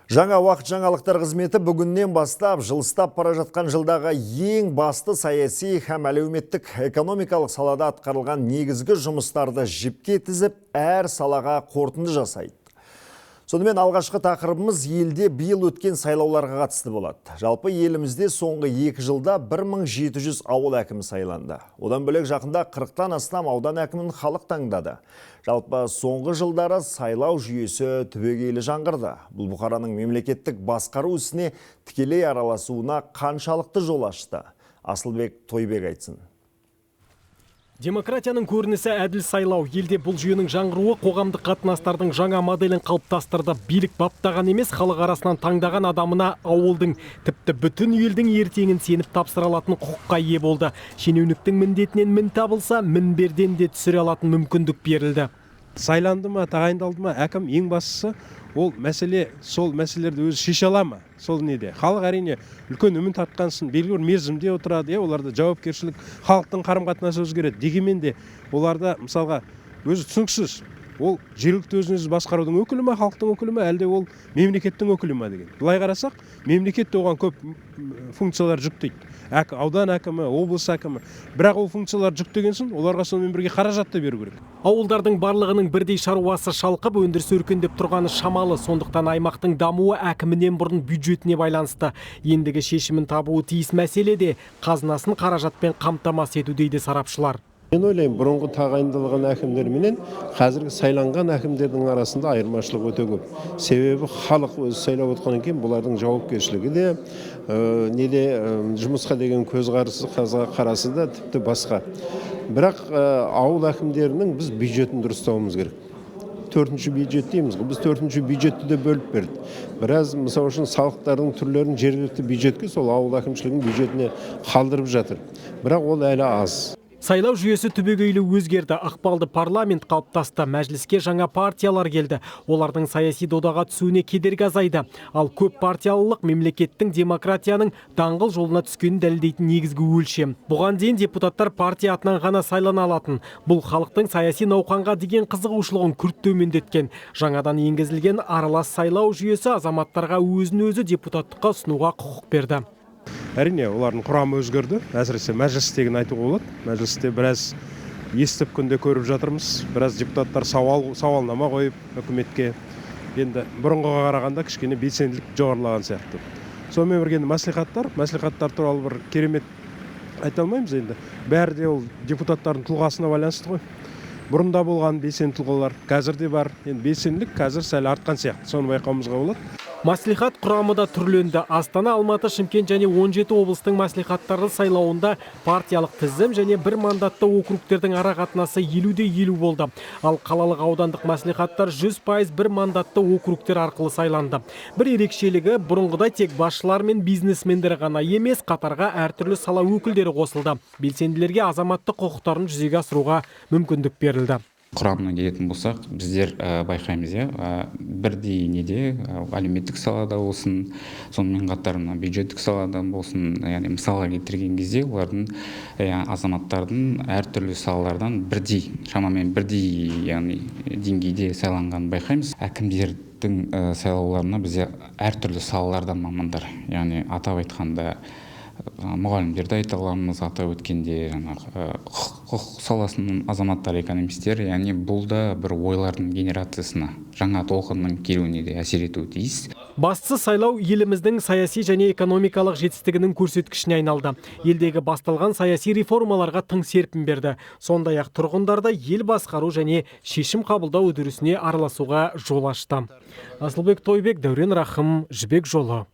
Жаңа уақыт жаңалықтар қызметі бүгіннен бастап жылыстап бара жатқан жылдағы ең басты саяси һәм әлеуметтік экономикалық салада атқарылған негізгі жұмыстарды жіпке тізіп, әр салаға қорытынды жасайды. Сонымен алғашқы тақырыбымыз елде биыл өткен сайлауларға қатысты болады. Жалпы елімізде соңғы 2 жылда 1700 ауыл әкімі сайланды. Одан бөлек жақында 40-тан астам аудан әкімін халық таңдады. Жалпы соңғы жылдары сайлау жүйесі түбегейлі жаңғырды. Бұл бұқараның мемлекеттік басқару ісіне тікелей араласуына қаншалықты жол ашты? Асылбек Тойбек айтсын. Демократияның көрінісі әділ сайлау. Елде бұл жүйенің жаңғыруы қоғамдық қатынастардың жаңа моделін қалыптастырды. Билік баптаған емес, халық арасынан таңдаған адамына ауылдың, тіпті бүтін елдің ертеңін сеніп тапсыра алатын құқыққа ие болды. Шенеуніктің міндетінен мін табылса, мінберден де түсіре алатын мүмкіндік берілді. Сайланды ма, тағайындалды ма, әкім ең бастысы ол мәселе, сол мәселелерді өзі шеше ала ма? Сол неде? Халық әрине үлкен үміт артқансын, белгілі бір мерзімде отырады, оларда жауапкершілік, халықтың қарым-қатынасы өзгереді. Дегенмен де оларда мысалға өзі түсініксіз. Ол жергілікті өзін-өзі басқарудың өкілі ме, халықтың өкілі ме, әлде ол мемлекеттің өкілі ме деген. Былай қарасақ, мемлекет оған көп функциялар жүктейді. Аудан әкімі, облыс әкімі. Бірақ ол функциялар жүктеген соң, оларға сонымен бірге қаражат та беру керек. Ауылдардың барлығының бірдей шаруасы шалқып, өндіріс өркендеп тұрғаны шамалы. Сондықтан аймақтың дамуы әкімінен бұрын бюджетіне байланысты. Ендігі шешімін табуы тиіс мәселе де қазынасын қаражатпен қамтамасыз ету дейді сарапшылар. Мен ойлаймын, бұрынғы тағайындалған әкімдер менен қазіргі сайланған әкімдердің арасында айырмашылық өте көп. Себебі халық өзі сайлап отқаннан кейін бұлардың жауапкершілігі де, жұмысқа деген көзқарасы да тіпті басқа. Бірақ ауыл әкімдерінің біз бюджетін дұрыстауымыз керек. 4-ші бюджет дейміз ғой. Біз 4-ші бюджетті де бөліп берді. Біраз мысалы үшін салықтардың түрлерін жергілікті бюджетке, сол ауыл әкімшілігінің бюджетіне қалдырып жатыр. Бірақ ол әлі аз. Сайлау жүйесі түбегейлі өзгерді. Ықпалды парламент қалыптасты. Мәжіліске жаңа партиялар келді. Олардың саяси додаға түсуіне кедергі азайды. Ал көп партиялылық мемлекеттің демократияның даңғыл жолына түскенін дәлелдейтін негізгі өлшем. Бұған дейін депутаттар партия атынан ғана сайлана алатын. Бұл халықтың саяси науқанға деген қызығушылығын күрт төмендеткен. Жаңадан енгізілген аралас сайлау жүйесі азаматтарға өзін-өзі депутаттыққа ұсынуға құқық берді. Әрине, олардың құрамы өзгерді. Әсіресе мәжілістегін айтуға болады. Мәжілісте біраз естіп күнде көріп жатырмыз. Біраз депутаттар сауалнама қойып үкіметке. Енді бұрынғыға қарағанда кішкене белсенділік жоғарылаған сияқты. Сонымен бірге мәслихаттар туралы бір керемет айта алмаймыз енді. Бәрі де ол депутаттардың тұлғасына байланысты ғой. Бұрында болған белсенді тұлғалар қазір де бар. Енді белсенділік қазір сәл артқан сияқты. Соны байқауымызға болады. Маслихат құрамы да түрленді. Астана, Алматы, Шымкент және 17 облыстың маслихаттары сайлауында партиялық тізім және бір мандатты округтердің ара қатынасы 50-50 болды. Ал қалалық аудандық маслихаттар 100% бір мандатты округтер арқылы сайланды. Бір ерекшелігі, бұрынғыдай тек басшылар мен бизнесмендер ғана емес, қатарға әртүрлі сала өкілдері қосылды. Белсенділерге азаматтық құқықтарын жүзеге асыруға мүмкіндік берілді. Құрамына келетін болсақ, біздер байқаймыз, бірдей неде әлеуметтік салада болсын, сонымен қатар бюджеттік салада болсын, яғни мысалға келтірген кезде олардың азаматтардың әртүрлі салалардан бірдей, шамамен бірдей, яғни деңгейде сайланғанын байқаймыз. Әкімдердің сайлауларына бізде әртүрлі салалардан мамандар, яғни атап айтқанда мұғалімдерді айта аламыз, атап өткенде құқық саласының азаматтар, экономистер, яғни бұл да бір ойлардың генерациясына, жаңа толқынның келуіне де әсер етуі тиіс. Бастысы сайлау еліміздің саяси және экономикалық жетістігінің көрсеткішіне айналды. Елдегі басталған саяси реформаларға тың серпін берді. Сондай-ақ тұрғындарды ел басқару және шешім қабылдау үдерісіне араласуға жол ашты. Асылбек Тойбек, Дәурен Рахым, Жібек жолы.